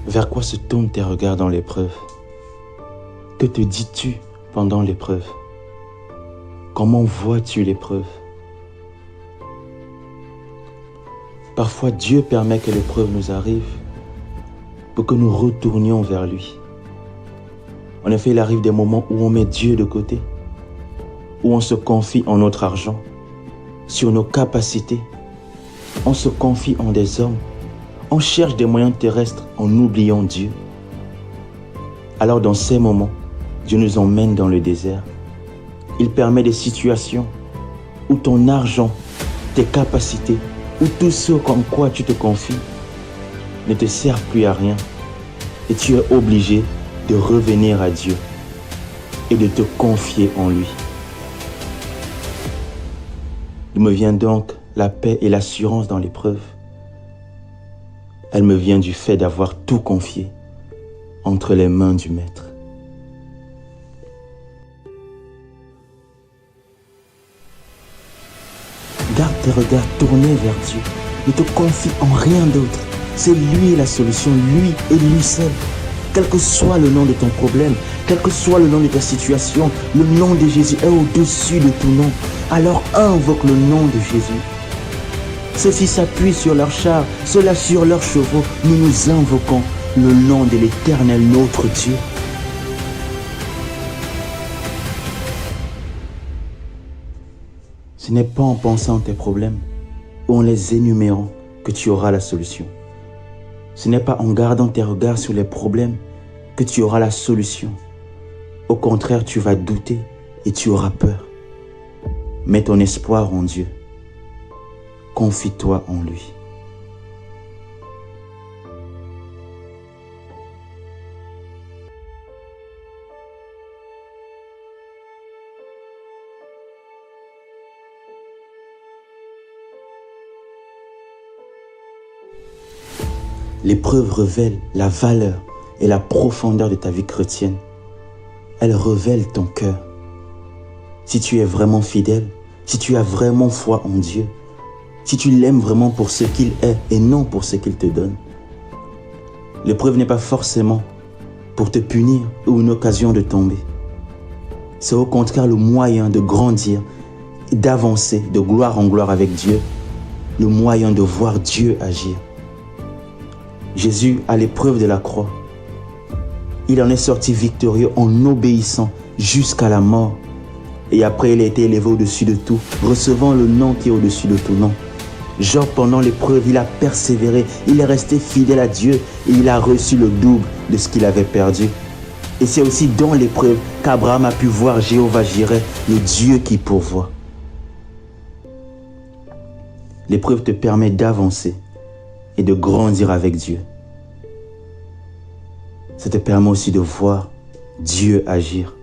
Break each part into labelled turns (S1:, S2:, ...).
S1: Vers quoi se tournent tes regards dans l'épreuve? Que te dis-tu pendant l'épreuve? Comment vois-tu l'épreuve? Parfois, Dieu permet que l'épreuve nous arrive pour que nous retournions vers lui. En effet, il arrive des moments où on met Dieu de côté, où on se confie en notre argent, sur nos capacités, on se confie en des hommes, on cherche des moyens terrestres en oubliant Dieu. Alors dans ces moments, Dieu nous emmène dans le désert. Il permet des situations où ton argent, tes capacités, où tout ce en quoi tu te confies ne te sert plus à rien et tu es obligé de revenir à Dieu et de te confier en lui. D'où me vient donc la paix et l'assurance dans l'épreuve? Elle me vient du fait d'avoir tout confié entre les mains du Maître. Garde tes regards tournés vers Dieu. Ne te confie en rien d'autre. C'est lui la solution, lui et lui seul. Quel que soit le nom de ton problème, quel que soit le nom de ta situation, le nom de Jésus est au-dessus de tout nom. Alors invoque le nom de Jésus. Ceux-ci s'appuient sur leurs chars, ceux-là sur leurs chevaux. Nous nous invoquons le nom de l'Éternel, notre Dieu. Ce n'est pas en pensant tes problèmes ou en les énumérant que tu auras la solution. Ce n'est pas en gardant tes regards sur les problèmes que tu auras la solution. Au contraire, tu vas douter et tu auras peur. Mets ton espoir en Dieu. Confie-toi en lui. L'épreuve révèle la valeur et la profondeur de ta vie chrétienne. Elle révèle ton cœur. Si tu es vraiment fidèle, si tu as vraiment foi en Dieu, si tu l'aimes vraiment pour ce qu'il est et non pour ce qu'il te donne. L'épreuve n'est pas forcément pour te punir ou une occasion de tomber. C'est au contraire le moyen de grandir et d'avancer de gloire en gloire avec Dieu, le moyen de voir Dieu agir. Jésus, à l'épreuve de la croix, il en est sorti victorieux en obéissant jusqu'à la mort. Et après, il a été élevé au-dessus de tout, recevant le nom qui est au-dessus de tout nom. Job, pendant l'épreuve, il a persévéré, il est resté fidèle à Dieu et il a reçu le double de ce qu'il avait perdu. Et c'est aussi dans l'épreuve qu'Abraham a pu voir Jéhovah Jireh, le Dieu qui pourvoit. L'épreuve te permet d'avancer et de grandir avec Dieu. Ça te permet aussi de voir Dieu agir.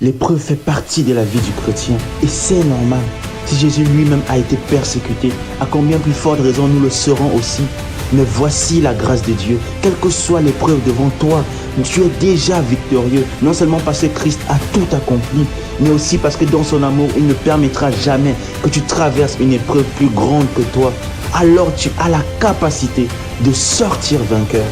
S1: L'épreuve fait partie de la vie du chrétien et c'est normal. Si Jésus lui-même a été persécuté, à combien plus forte raison nous le serons aussi. Mais voici la grâce de Dieu. Quelle que soit l'épreuve devant toi, tu es déjà victorieux. Non seulement parce que Christ a tout accompli, mais aussi parce que dans son amour, il ne permettra jamais que tu traverses une épreuve plus grande que toi. Alors tu as la capacité de sortir vainqueur.